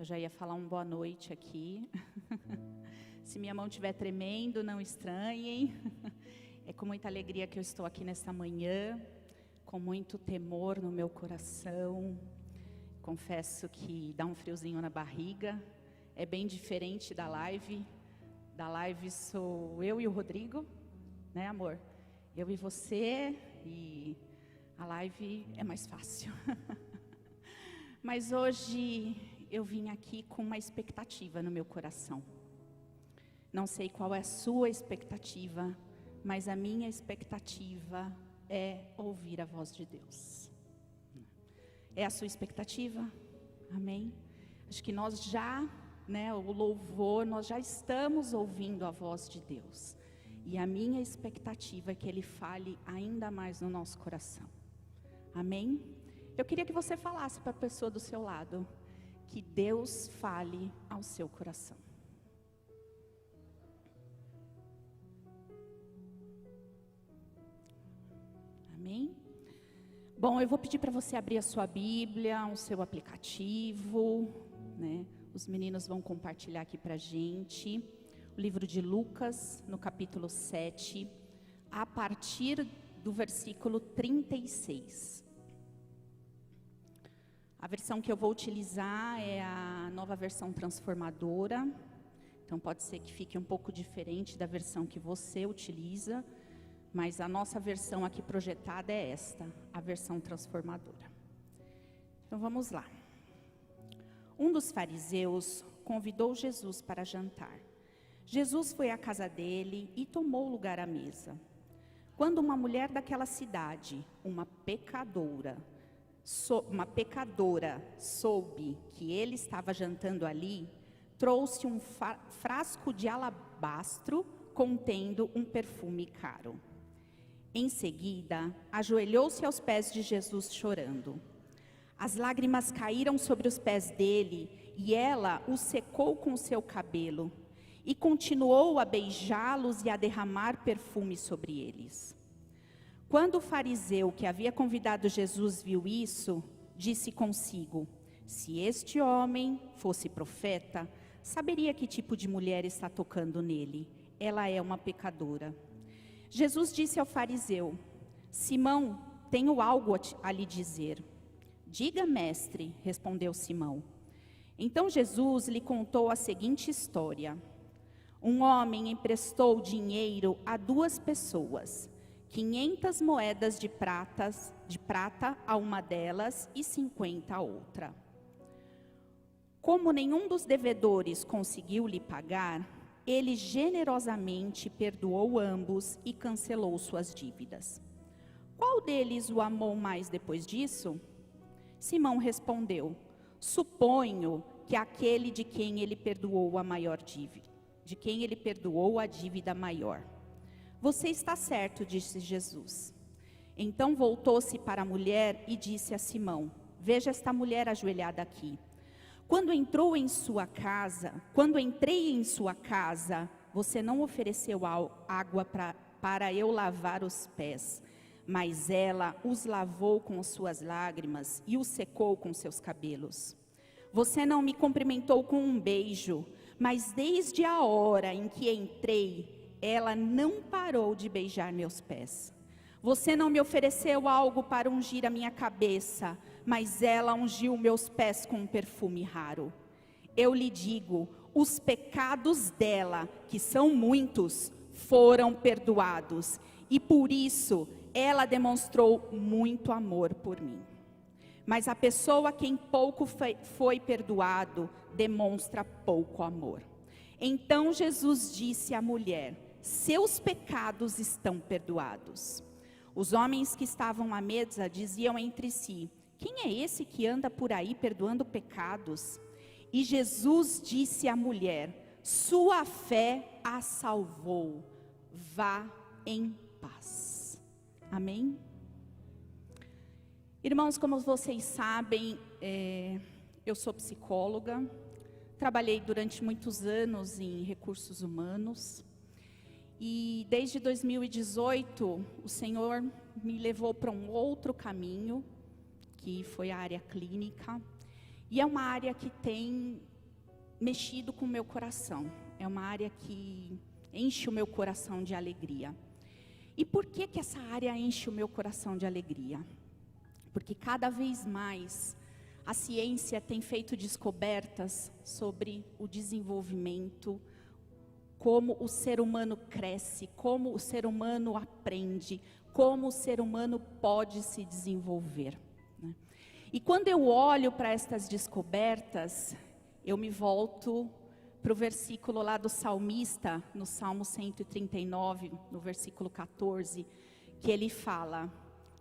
Eu já ia falar boa noite aqui. Se minha mão estiver tremendo, não estranhem. É com muita alegria que eu estou aqui nesta manhã, com muito temor no meu coração. Confesso que dá um friozinho na barriga. É bem diferente da live. Da live sou eu e o Rodrigo, né, amor? Eu e você, e a live é mais fácil. Mas hoje eu vim aqui com uma expectativa no meu coração. Não sei qual é a sua expectativa, mas a minha expectativa é ouvir a voz de Deus. É a sua expectativa? Amém? Acho que nós já, né, o louvor, nós já estamos ouvindo a voz de Deus. E a minha expectativa é que Ele fale ainda mais no nosso coração. Amém? Eu queria que você falasse para a pessoa do seu lado, que Deus fale ao seu coração. Amém? Bom, eu vou pedir para você abrir a sua Bíblia, o seu aplicativo, né? Os meninos vão compartilhar aqui para a gente. O livro de Lucas, no capítulo 7, a partir do versículo 36. A versão que eu vou utilizar é a Nova Versão Transformadora. Então pode ser que fique um pouco diferente da versão que você utiliza, mas a nossa versão aqui projetada é esta, a versão transformadora. Então vamos lá. Um dos fariseus convidou Jesus para jantar. Jesus foi à casa dele e tomou lugar à mesa. Quando uma mulher daquela cidade, uma pecadora, soube que ele estava jantando ali, trouxe um frasco de alabastro contendo um perfume caro. Em seguida, ajoelhou-se aos pés de Jesus chorando. As lágrimas caíram sobre os pés dele e ela os secou com seu cabelo e continuou a beijá-los e a derramar perfume sobre eles. Quando o fariseu que havia convidado Jesus viu isso, disse consigo: se este homem fosse profeta, saberia que tipo de mulher está tocando nele. Ela é uma pecadora. Jesus disse ao fariseu: Simão, tenho algo a lhe dizer. Diga, mestre, respondeu Simão. Então Jesus lhe contou a seguinte história. Um homem emprestou dinheiro a 2 pessoas, 500 moedas de prata a uma delas e 50 a outra. Como nenhum dos devedores conseguiu lhe pagar, ele generosamente perdoou ambos e cancelou suas dívidas. Qual deles o amou mais depois disso? Simão respondeu: suponho que aquele de quem ele perdoou a maior dívida, de quem ele perdoou a dívida maior. Você está certo, disse Jesus. Então voltou-se para a mulher e disse a Simão: veja esta mulher ajoelhada aqui. Quando entrei em sua casa, você não ofereceu água para eu lavar os pés, mas ela os lavou com suas lágrimas e os secou com seus cabelos. Você não me cumprimentou com um beijo, mas desde a hora em que entrei, ela não parou de beijar meus pés. Você não me ofereceu algo para ungir a minha cabeça, mas ela ungiu meus pés com um perfume raro. Eu lhe digo, os pecados dela, que são muitos, foram perdoados, e por isso ela demonstrou muito amor por mim. Mas a pessoa a quem pouco foi perdoado, demonstra pouco amor. Então Jesus disse à mulher: seus pecados estão perdoados. Os homens que estavam à mesa diziam entre si: quem é esse que anda por aí perdoando pecados? E Jesus disse à mulher: sua fé a salvou, vá em paz. Amém? Irmãos, como vocês sabem, eu sou psicóloga, trabalhei durante muitos anos em recursos humanos. E desde 2018, o Senhor me levou para um outro caminho, que foi a área clínica. E é uma área que tem mexido com o meu coração. É uma área que enche o meu coração de alegria. E por que essa área enche o meu coração de alegria? Porque cada vez mais a ciência tem feito descobertas sobre o desenvolvimento, como o ser humano cresce, como o ser humano aprende, como o ser humano pode se desenvolver, né? E quando eu olho para estas descobertas, eu me volto para o versículo lá do salmista, no Salmo 139, no versículo 14, que ele fala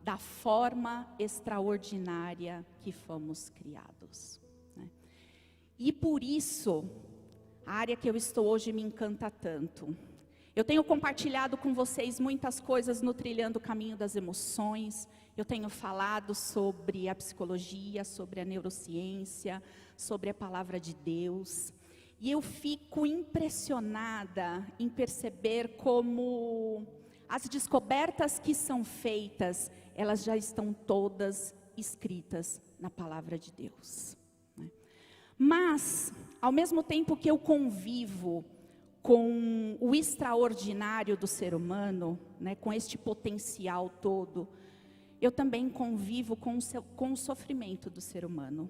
da forma extraordinária que fomos criados, né? E por isso, a área que eu estou hoje me encanta tanto. Eu tenho compartilhado com vocês muitas coisas no Trilhando o Caminho das Emoções. Eu tenho falado sobre a psicologia, sobre a neurociência, sobre a palavra de Deus. E eu fico impressionada em perceber como as descobertas que são feitas, elas já estão todas escritas na palavra de Deus, né? Mas, ao mesmo tempo que eu convivo com o extraordinário do ser humano, né, com este potencial todo, eu também convivo com o sofrimento do ser humano.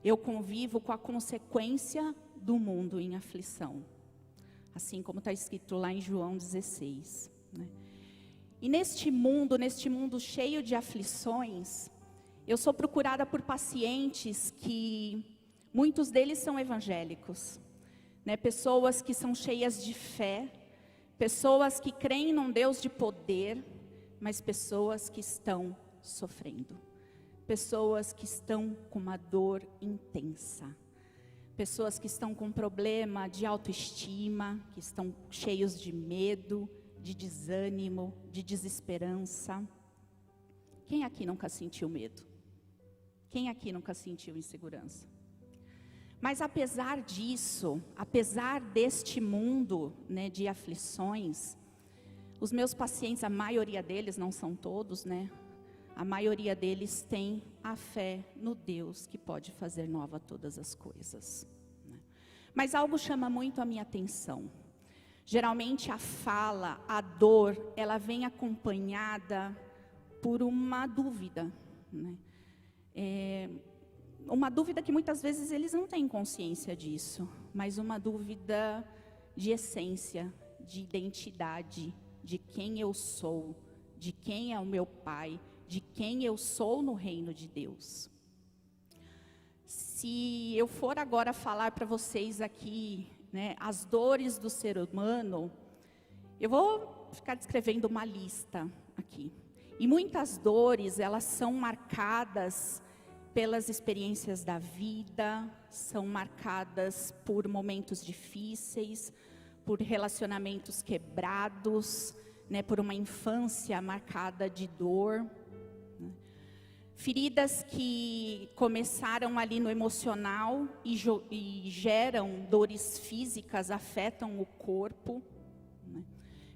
Eu convivo com a consequência do mundo em aflição, assim como está escrito lá em João 16, né? E neste mundo cheio de aflições, eu sou procurada por pacientes que, muitos deles são evangélicos, né? Pessoas que são cheias de fé, pessoas que creem num Deus de poder, mas pessoas que estão sofrendo, pessoas que estão com uma dor intensa, pessoas que estão com problema de autoestima, que estão cheios de medo, de desânimo, de desesperança. Quem aqui nunca sentiu medo? Quem aqui nunca sentiu insegurança? Mas apesar disso, apesar deste mundo, né, de aflições, os meus pacientes, a maioria deles, não são todos, né? A maioria deles tem a fé no Deus que pode fazer nova todas as coisas, né? Mas algo chama muito a minha atenção. Geralmente a fala, a dor, ela vem acompanhada por uma dúvida, né? Uma dúvida que muitas vezes eles não têm consciência disso, mas uma dúvida de essência, de identidade, de quem eu sou, de quem é o meu Pai, de quem eu sou no reino de Deus. Se eu for agora falar para vocês aqui, né, as dores do ser humano, eu vou ficar descrevendo uma lista aqui. E muitas dores, elas são marcadas pelas experiências da vida, são marcadas por momentos difíceis, por relacionamentos quebrados, né, por uma infância marcada de dor, né? Feridas que começaram ali no emocional e geram dores físicas, afetam o corpo, né?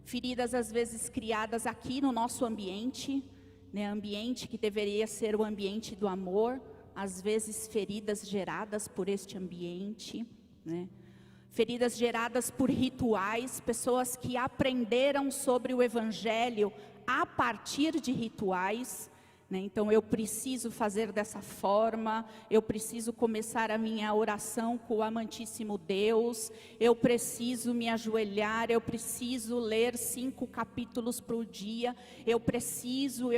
Feridas às vezes criadas aqui no nosso ambiente, né, ambiente que deveria ser o ambiente do amor, às vezes feridas geradas por este ambiente, né? Feridas geradas por rituais, pessoas que aprenderam sobre o Evangelho a partir de rituais, né? Então eu preciso fazer dessa forma, eu preciso começar a minha oração com o amantíssimo Deus, eu preciso me ajoelhar, eu preciso ler 5 capítulos por dia, eu preciso,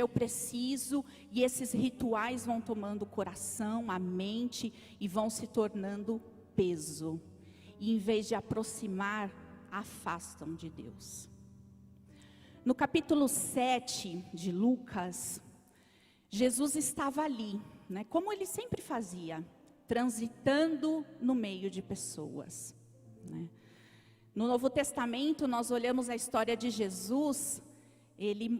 e esses rituais vão tomando o coração, a mente e vão se tornando peso. E em vez de aproximar, afastam de Deus. No capítulo 7 de Lucas, Jesus estava ali, né, como ele sempre fazia, transitando no meio de pessoas, né? No Novo Testamento, nós olhamos a história de Jesus,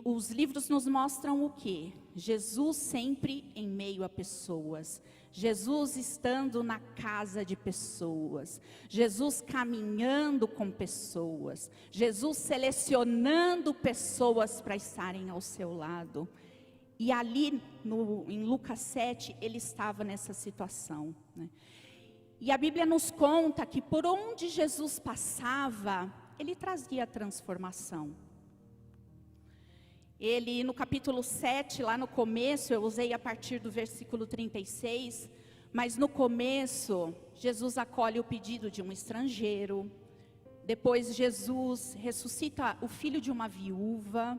os livros nos mostram o quê? Jesus sempre em meio a pessoas, Jesus estando na casa de pessoas, Jesus caminhando com pessoas, Jesus selecionando pessoas para estarem ao seu lado. E ali em Lucas 7, ele estava nessa situação, né? E a Bíblia nos conta que por onde Jesus passava, ele trazia transformação. Ele, no capítulo 7, lá no começo, eu usei a partir do versículo 36, mas no começo, Jesus acolhe o pedido de um estrangeiro. Depois Jesus ressuscita o filho de uma viúva.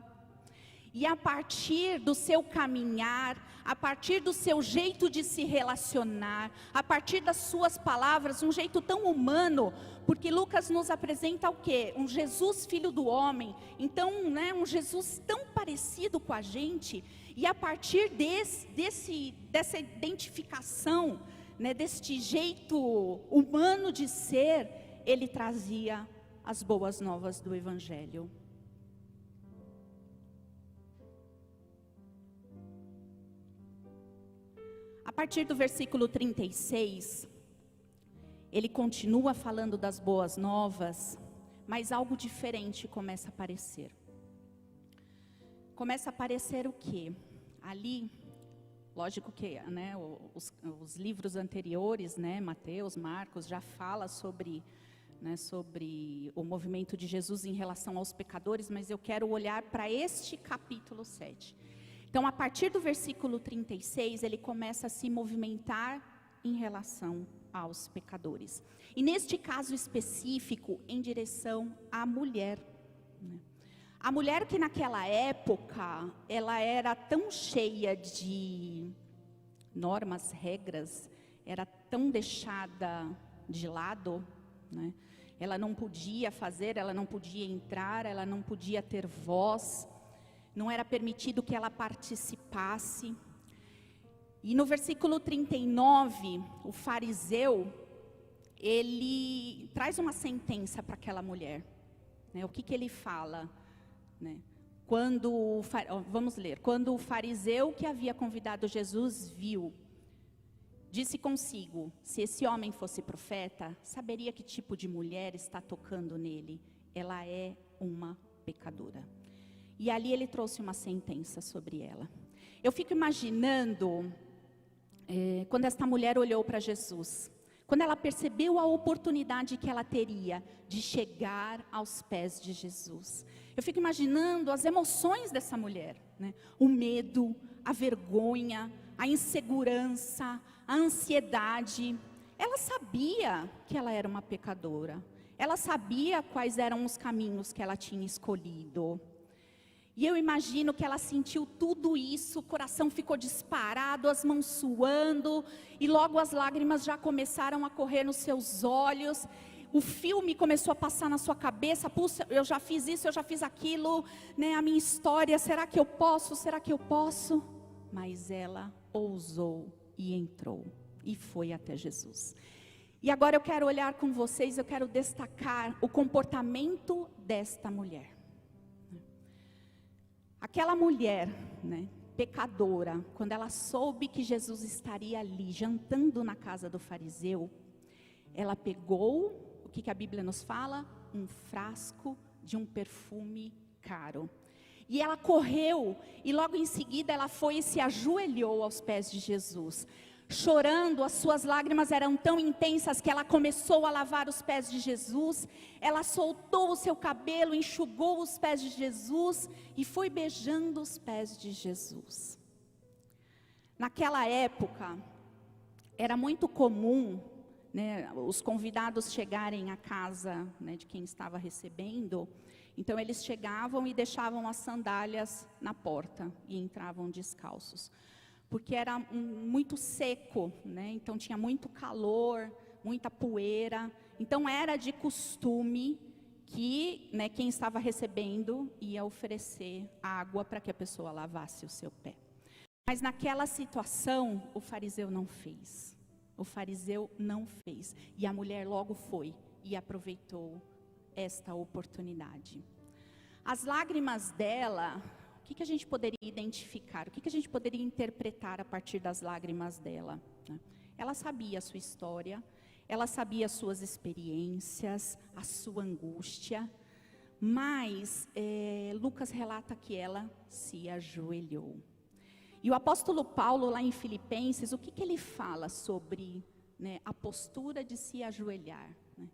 E a partir do seu caminhar, a partir do seu jeito de se relacionar, a partir das suas palavras, um jeito tão humano, porque Lucas nos apresenta o quê? Um Jesus filho do homem, então, um Jesus tão parecido com a gente, e a partir dessa identificação, deste jeito humano de ser, ele trazia as boas novas do Evangelho. A partir do versículo 36, ele continua falando das boas novas, mas algo diferente começa a aparecer. Começa a aparecer o quê? Ali, lógico que os livros anteriores, Mateus, Marcos, já fala sobre o movimento de Jesus em relação aos pecadores, mas eu quero olhar para este capítulo 7. Então, a partir do versículo 36, ele começa a se movimentar em relação aos pecadores. E neste caso específico, em direção à mulher. A mulher que naquela época, ela era tão cheia de normas, regras, era tão deixada de lado, Ela não podia fazer, ela não podia entrar, ela não podia ter voz. Não era permitido que ela participasse. E no versículo 39, o fariseu, ele traz uma sentença para aquela mulher. O que ele fala? Vamos ler. Quando o fariseu que havia convidado Jesus viu, disse consigo: se esse homem fosse profeta, saberia que tipo de mulher está tocando nele. Ela é uma pecadora. E ali ele trouxe uma sentença sobre ela. Eu fico imaginando, quando esta mulher olhou para Jesus, quando ela percebeu a oportunidade que ela teria de chegar aos pés de Jesus. Eu fico imaginando as emoções dessa mulher, o medo, a vergonha, a insegurança, a ansiedade. Ela sabia que ela era uma pecadora. Ela sabia quais eram os caminhos que ela tinha escolhido. E eu imagino que ela sentiu tudo isso, o coração ficou disparado, as mãos suando, e logo as lágrimas já começaram a correr nos seus olhos. O filme começou a passar na sua cabeça: puxa, eu já fiz isso, eu já fiz aquilo, a minha história, será que eu posso, será que eu posso? Mas ela ousou e entrou, e foi até Jesus. E agora eu quero olhar com vocês, eu quero destacar o comportamento desta mulher. Aquela mulher, pecadora, quando ela soube que Jesus estaria ali, jantando na casa do fariseu, ela pegou, o que a Bíblia nos fala? Um frasco de um perfume caro. E ela correu, e logo em seguida ela foi e se ajoelhou aos pés de Jesus. Chorando, as suas lágrimas eram tão intensas que ela começou a lavar os pés de Jesus. Ela soltou o seu cabelo, enxugou os pés de Jesus e foi beijando os pés de Jesus. Naquela época, era muito comum, os convidados chegarem à casa, de quem estava recebendo. Então eles chegavam e deixavam as sandálias na porta e entravam descalços. Porque era muito seco, então tinha muito calor, muita poeira. Então era de costume que quem estava recebendo ia oferecer água para que a pessoa lavasse o seu pé. Mas naquela situação, o fariseu não fez. O fariseu não fez. E a mulher logo foi e aproveitou esta oportunidade. As lágrimas dela... O que a gente poderia identificar? O que a gente poderia interpretar a partir das lágrimas dela? Ela sabia a sua história, ela sabia as suas experiências, a sua angústia, mas Lucas relata que ela se ajoelhou. E o apóstolo Paulo, lá em Filipenses, o que ele fala sobre né, a postura de se ajoelhar, né?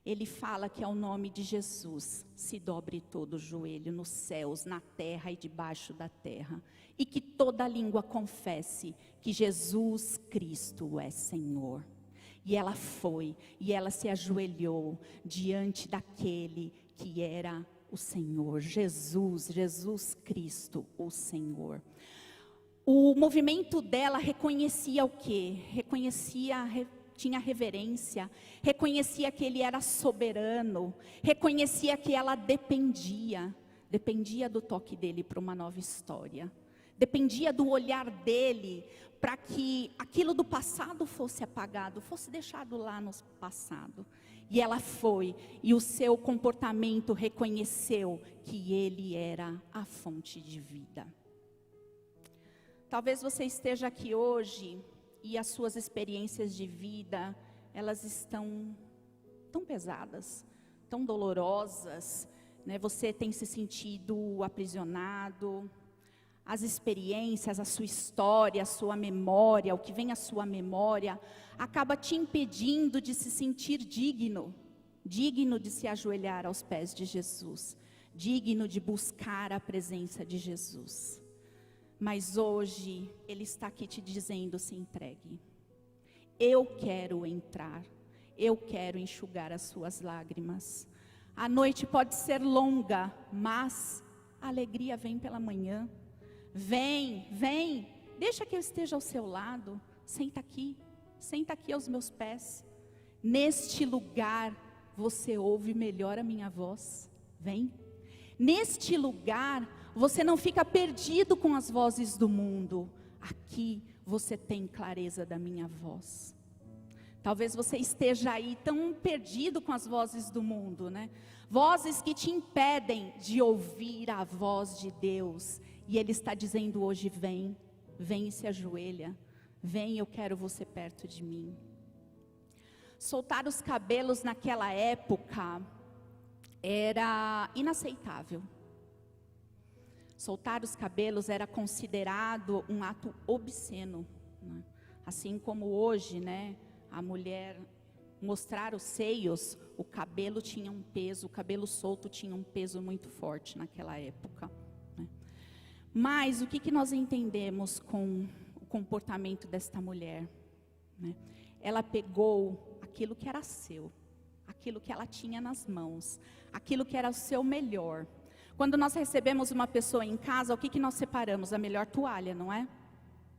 Ele fala que ao nome de Jesus se dobre todo o joelho nos céus, na terra e debaixo da terra, e que toda língua confesse que Jesus Cristo é Senhor. E ela foi, e ela se ajoelhou diante daquele que era o Senhor, Jesus Cristo, o Senhor. O movimento dela reconhecia o quê? Tinha reverência, reconhecia que Ele era soberano, reconhecia que ela dependia do toque dEle para uma nova história, dependia do olhar dEle para que aquilo do passado fosse apagado, fosse deixado lá no passado. E ela foi, e o seu comportamento reconheceu que Ele era a fonte de vida. Talvez você esteja aqui hoje e as suas experiências de vida, elas estão tão pesadas, tão dolorosas, né? Você tem se sentido aprisionado, as experiências, a sua história, a sua memória, o que vem à sua memória, acaba te impedindo de se sentir digno de se ajoelhar aos pés de Jesus, digno de buscar a presença de Jesus. Mas hoje, Ele está aqui te dizendo, se entregue. Eu quero entrar, eu quero enxugar as suas lágrimas. A noite pode ser longa, mas a alegria vem pela manhã. Vem, deixa que eu esteja ao seu lado, senta aqui aos meus pés. Neste lugar, você ouve melhor a minha voz, vem. Neste lugar, você não fica perdido com as vozes do mundo. Aqui você tem clareza da minha voz. Talvez você esteja aí tão perdido com as vozes do mundo, né? Vozes que te impedem de ouvir a voz de Deus. E Ele está dizendo hoje, vem e se ajoelha. Vem, eu quero você perto de mim. Soltar os cabelos naquela época era inaceitável. Soltar os cabelos era considerado um ato obsceno, né? Assim como hoje, né, a mulher mostrar os seios, o cabelo tinha um peso, o cabelo solto tinha um peso muito forte naquela época, né? Mas o que nós entendemos com o comportamento desta mulher, né? Ela pegou aquilo que era seu, aquilo que ela tinha nas mãos, aquilo que era o seu melhor. Quando nós recebemos uma pessoa em casa, o que nós separamos? A melhor toalha, não é?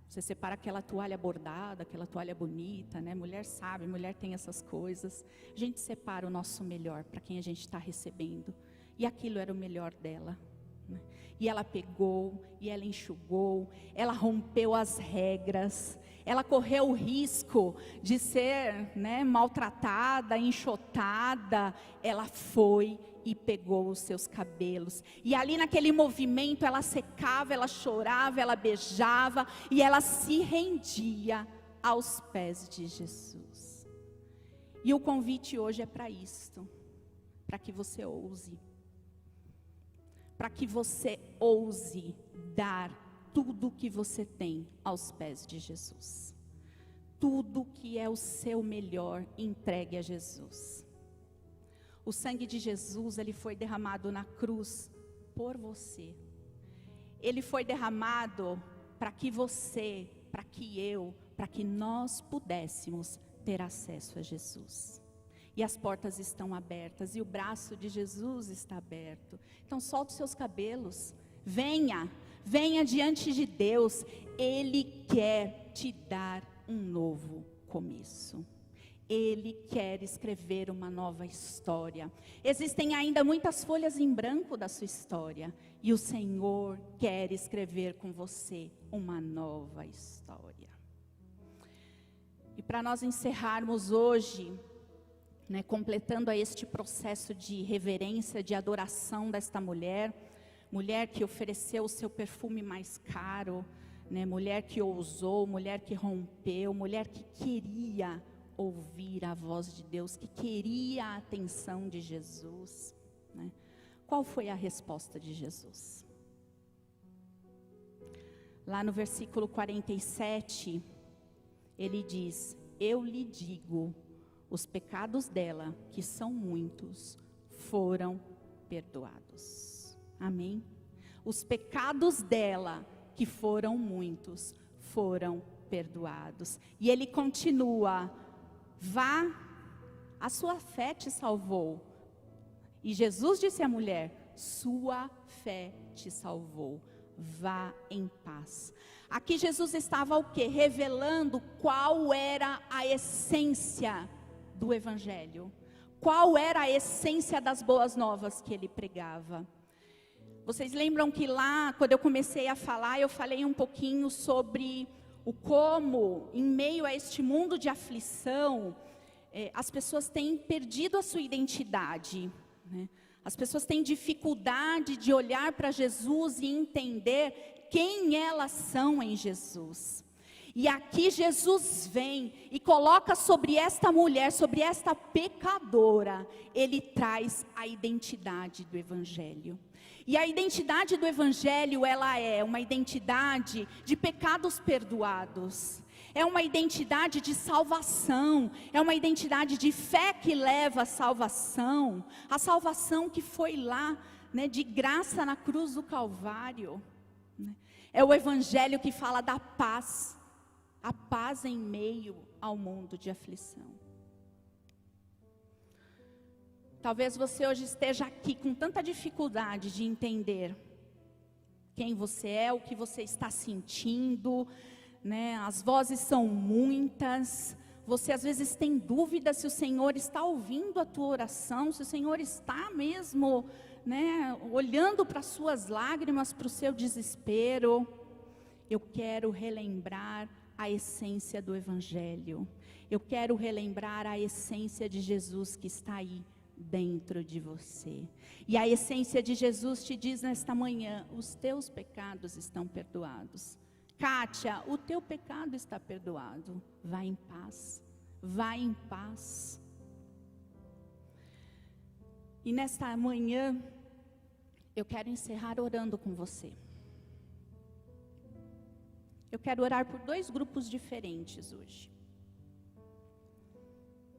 Você separa aquela toalha bordada, aquela toalha bonita, né? Mulher sabe, mulher tem essas coisas. A gente separa o nosso melhor para quem a gente está recebendo. E aquilo era o melhor dela, né? E ela pegou, e ela enxugou, ela rompeu as regras, ela correu o risco de ser, né, maltratada, enxotada. Ela foi e pegou os seus cabelos, e ali naquele movimento ela secava, ela chorava, ela beijava, e ela se rendia aos pés de Jesus. E o convite hoje é para isto, para que você ouse, para que você ouse dar tudo o que você tem aos pés de Jesus. Tudo que é o seu melhor, entregue a Jesus. O sangue de Jesus, ele foi derramado na cruz por você. Ele foi derramado para que você, para que eu, para que nós pudéssemos ter acesso a Jesus. E as portas estão abertas, e o braço de Jesus está aberto. Então solte os seus cabelos, venha diante de Deus. Ele quer te dar um novo começo. Ele quer escrever uma nova história. Existem ainda muitas folhas em branco da sua história, e o Senhor quer escrever com você uma nova história. E para nós encerrarmos hoje, né, completando este processo de reverência, de adoração desta mulher que ofereceu o seu perfume mais caro, né, mulher que ousou, mulher que rompeu, mulher que queria ouvir a voz de Deus, que queria a atenção de Jesus, né? Qual foi a resposta de Jesus? Lá no versículo 47, ele diz: eu lhe digo, os pecados dela, que são muitos, foram perdoados. Amém? Os pecados dela, que foram muitos, foram perdoados. E ele continua, vá, a sua fé te salvou. E Jesus disse à mulher, sua fé te salvou, vá em paz. Aqui Jesus estava o quê? Revelando qual era a essência do Evangelho. Qual era a essência das boas novas que ele pregava. Vocês lembram que lá, quando eu comecei a falar, eu falei um pouquinho sobre o como, em meio a este mundo de aflição, as pessoas têm perdido a sua identidade, né? As pessoas têm dificuldade de olhar para Jesus e entender quem elas são em Jesus. E aqui Jesus vem e coloca sobre esta mulher, sobre esta pecadora, ele traz a identidade do Evangelho. E a identidade do Evangelho, ela é uma identidade de pecados perdoados. É uma identidade de salvação, é uma identidade de fé que leva à salvação. A salvação que foi lá, né, de graça na cruz do Calvário. Né? É o Evangelho que fala da paz. A paz em meio ao mundo de aflição. Talvez você hoje esteja aqui com tanta dificuldade de entender quem você é, o que você está sentindo, né? As vozes são muitas, você às vezes tem dúvida se o Senhor está ouvindo a tua oração, se o Senhor está mesmo, né, olhando para as suas lágrimas, para o seu desespero. Eu quero relembrar a essência do Evangelho. Eu quero relembrar a essência de Jesus que está aí dentro de você. E a essência de Jesus te diz nesta manhã, os teus pecados estão perdoados. Kátia, o teu pecado está perdoado. Vai em paz. Vai em paz. E nesta manhã, eu quero encerrar orando com você. Eu quero orar por 2 grupos diferentes hoje.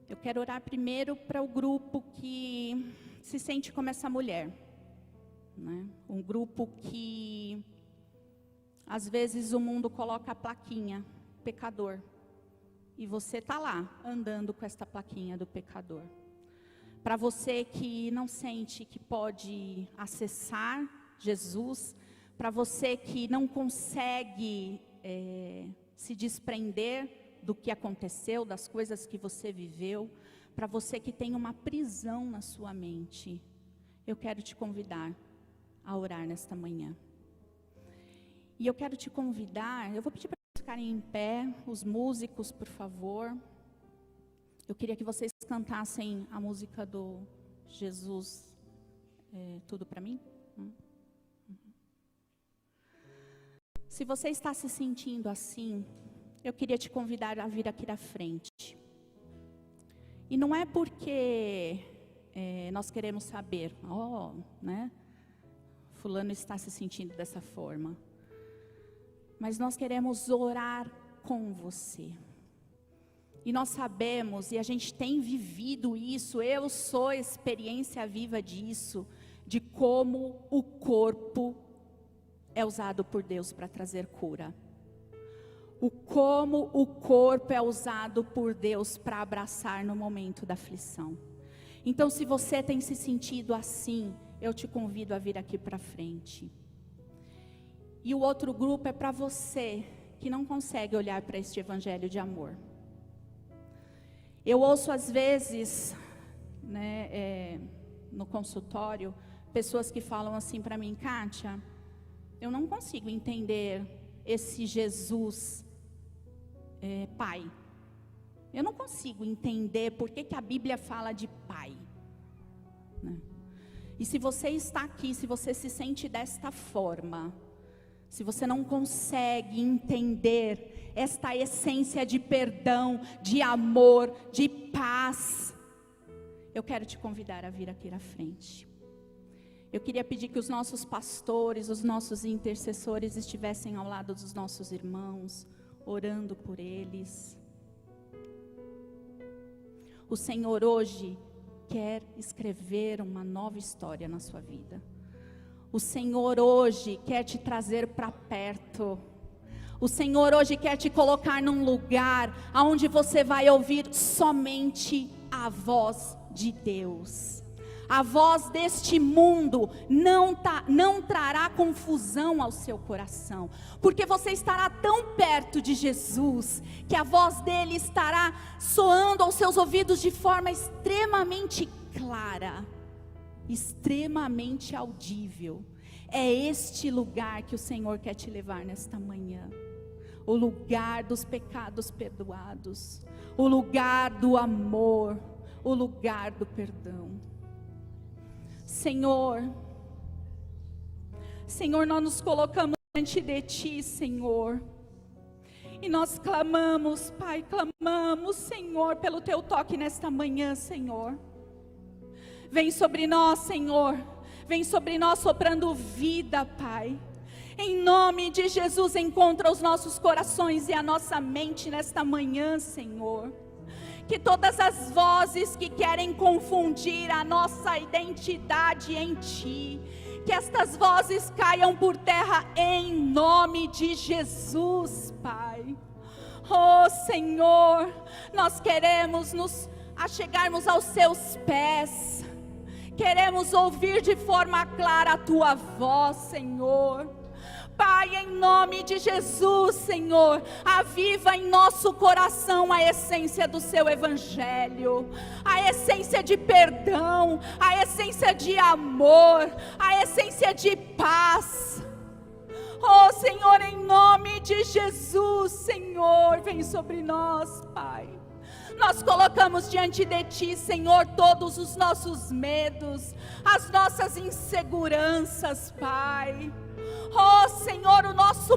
Eu quero orar primeiro para o grupo que se sente como essa mulher, né? Um grupo que, às vezes, o mundo coloca a plaquinha, pecador. E você está lá, andando com esta plaquinha do pecador. Para você que não sente que pode acessar Jesus, para você que não consegue se desprender do que aconteceu, das coisas que você viveu, para você que tem uma prisão na sua mente, eu quero te convidar a orar nesta manhã. E eu quero te convidar, eu vou pedir para vocês ficarem em pé, os músicos, por favor. Eu queria que vocês cantassem a música do Jesus, Tudo para Mim. Se você está se sentindo assim, eu queria te convidar a vir aqui à frente. E não é porque nós queremos saber, né? Fulano está se sentindo dessa forma. Mas nós queremos orar com você. E nós sabemos, e a gente tem vivido isso, eu sou experiência viva disso, de como o corpo é usado por Deus para trazer cura. Como o corpo é usado por Deus para abraçar no momento da aflição. Então, se você tem se sentido assim, eu te convido a vir aqui para frente. E o outro grupo é para você que não consegue olhar para este evangelho de amor. Eu ouço às vezes, né, no consultório, pessoas que falam assim para mim, Kátia, eu não consigo entender esse Jesus pai. Eu não consigo entender por que a Bíblia fala de pai, né? E se você está aqui, se você se sente desta forma, se você não consegue entender esta essência de perdão, de amor, de paz, eu quero te convidar a vir aqui à frente. Eu queria pedir que os nossos pastores, os nossos intercessores estivessem ao lado dos nossos irmãos, orando por eles. O Senhor hoje quer escrever uma nova história na sua vida. O Senhor hoje quer te trazer para perto. O Senhor hoje quer te colocar num lugar onde você vai ouvir somente a voz de Deus. A voz deste mundo não trará confusão ao seu coração, porque você estará tão perto de Jesus, que a voz dele estará soando aos seus ouvidos de forma extremamente clara, extremamente audível. É este lugar que o Senhor quer te levar nesta manhã. O lugar dos pecados perdoados, o lugar do amor, o lugar do perdão. Senhor, nós nos colocamos diante de Ti, Senhor, e nós clamamos, Pai, clamamos, Senhor, pelo Teu toque nesta manhã, Senhor. Vem sobre nós, Senhor, vem sobre nós soprando vida, Pai. Em nome de Jesus, encontra os nossos corações e a nossa mente nesta manhã, Senhor. Que todas as vozes que querem confundir a nossa identidade em Ti, que estas vozes caiam por terra em nome de Jesus, Pai. Oh Senhor, nós queremos nos achegarmos aos Seus pés, queremos ouvir de forma clara a Tua voz, Senhor. Pai, em nome de Jesus, Senhor, aviva em nosso coração a essência do Seu Evangelho, a essência de perdão, a essência de amor, a essência de paz. Oh Senhor, em nome de Jesus, Senhor, vem sobre nós, Pai. Nós colocamos diante de Ti, Senhor, todos os nossos medos, as nossas inseguranças, Pai. Oh Senhor, o nosso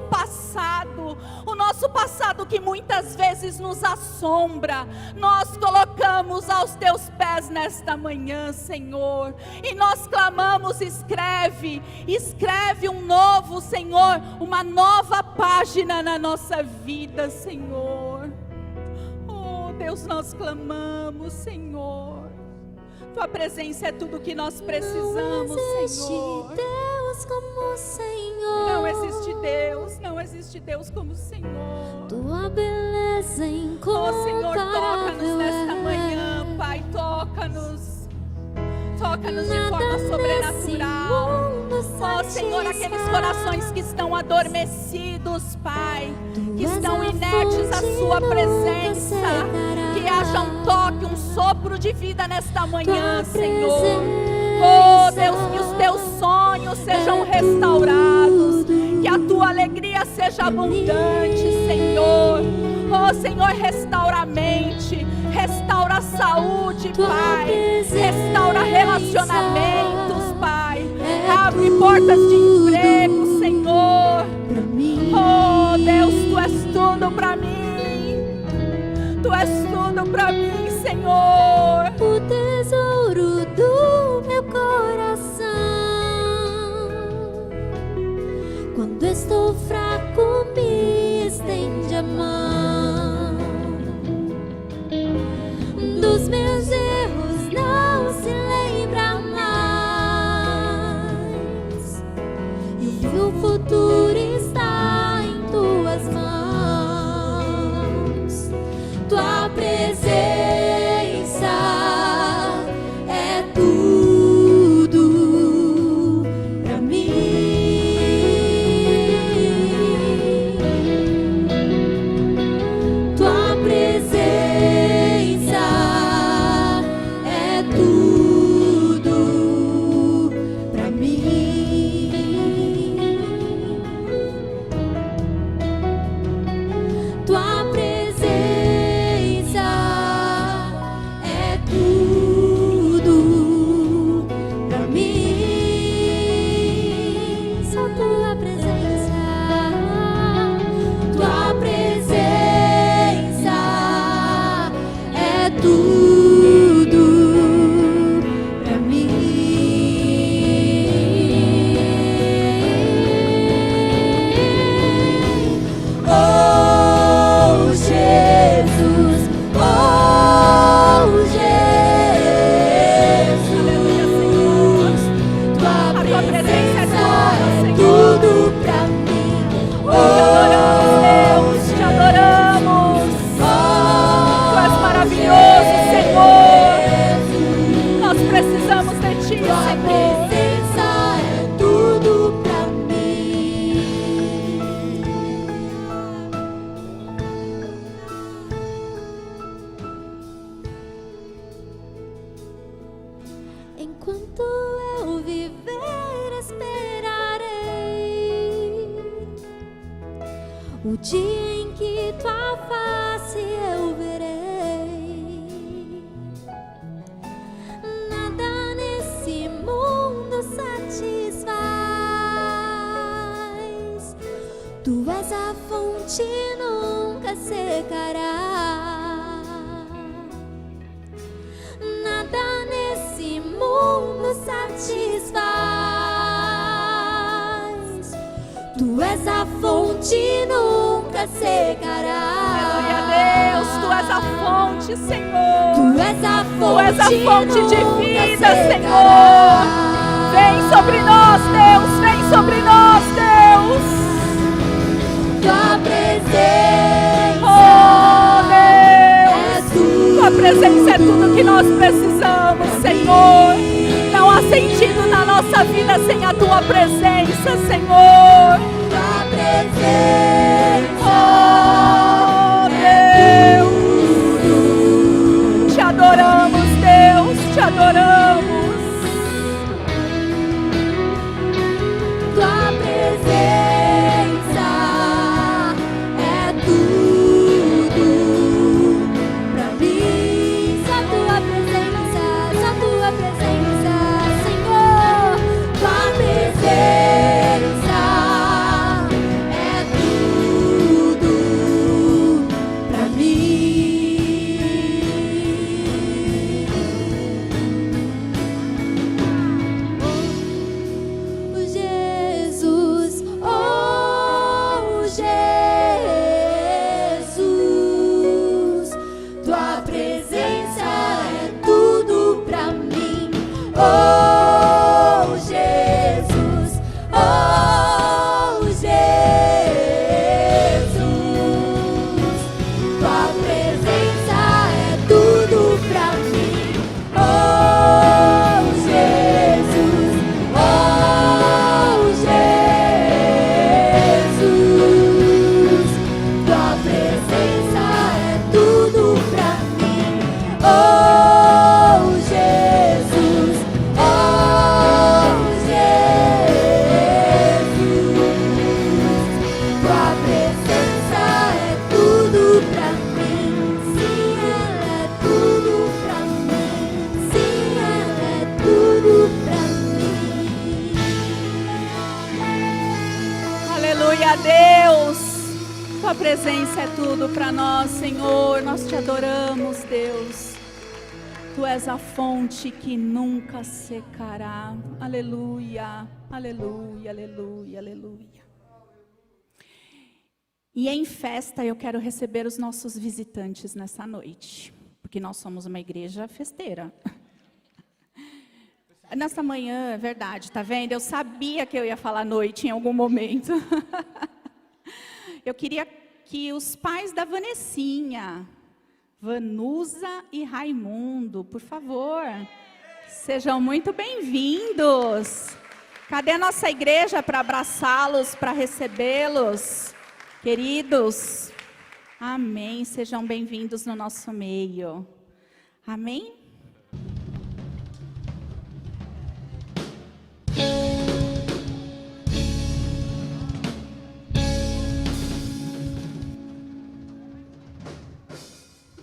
passado que muitas vezes nos assombra, nós colocamos aos Teus pés nesta manhã, Senhor, e nós clamamos, escreve um novo, Senhor, uma nova página na nossa vida, Senhor. Oh Deus, nós clamamos, Senhor. Tua presença é tudo que nós precisamos, Senhor. Deus como o Senhor. Não existe Deus como o Senhor. Tua beleza incomparável. Oh Senhor, toca-nos nesta manhã, Pai, toca-nos de forma sobrenatural. Oh Senhor, aqueles corações que estão adormecidos, Pai, que estão inertes à Sua presença, que haja um toque, um sopro de vida nesta manhã, Senhor. Oh Deus, que os Teus sonhos sejam restaurados, que a Tua alegria seja abundante, Senhor. Oh Senhor, restaura a mente, restaura a saúde, Pai, restaura relacionamentos, Pai, abre portas de emprego, Senhor. Oh Deus, Tu és tudo para mim, Tu és tudo para mim, Senhor. O tesouro do meu coração. Quando estou fraco, me estende a mão. Dos meus erros não se lembra mais, e o futuro está em Tuas mãos. Tua presença é tudo pra mim. o dia em que tua face eu verei. Nada nesse mundo satisfaz. Tu és a fonte, nunca secará. Nada nesse mundo satisfaz. Tu és a fonte, nunca secará. Aleluia, Deus, Tu és a fonte, Senhor. Tu és a Tu és a fonte de nunca vida, secará. Senhor. Vem sobre nós, Deus, vem sobre nós, Deus. Tua presença Oh, Deus, é tudo. Tua presença é tudo que nós precisamos, Senhor. Não há sentido na nossa vida sem a Tua presença, Senhor. Tua presença Oh, é Deus, Te adoramos, Deus, Te adoramos. Tua presença é tudo pra mim. Só Tua presença, Senhor. Tua presença é tudo pra mim. Oh, Jesus, oh, Jesus, Tua presença é tudo pra mim. Oh, Jesus, oh, Jesus, Tua presença é tudo pra mim. Oh, Jesus, oh, Jesus, Tua presença é tudo pra mim. Oh, Jesus, oh, Jesus, Tua presença é tudo pra mim. Sim, ela é tudo pra mim. Sim, ela é tudo pra mim. Aleluia, Deus. Tua presença é tudo para nós, Senhor. Nós Te adoramos, Deus. Tu és a fonte que nunca secará. Aleluia, aleluia, aleluia, aleluia. E em festa eu quero receber os nossos visitantes nessa noite, porque nós somos uma igreja festeira. Nessa manhã, é verdade, tá vendo? Eu sabia que eu ia falar noite em algum momento. Eu queria que os pais da Vanessinha, Vanusa e Raimundo, por favor, sejam muito bem-vindos. Cadê a nossa igreja para abraçá-los, para recebê-los? Queridos, amém, sejam bem-vindos no nosso meio. Amém?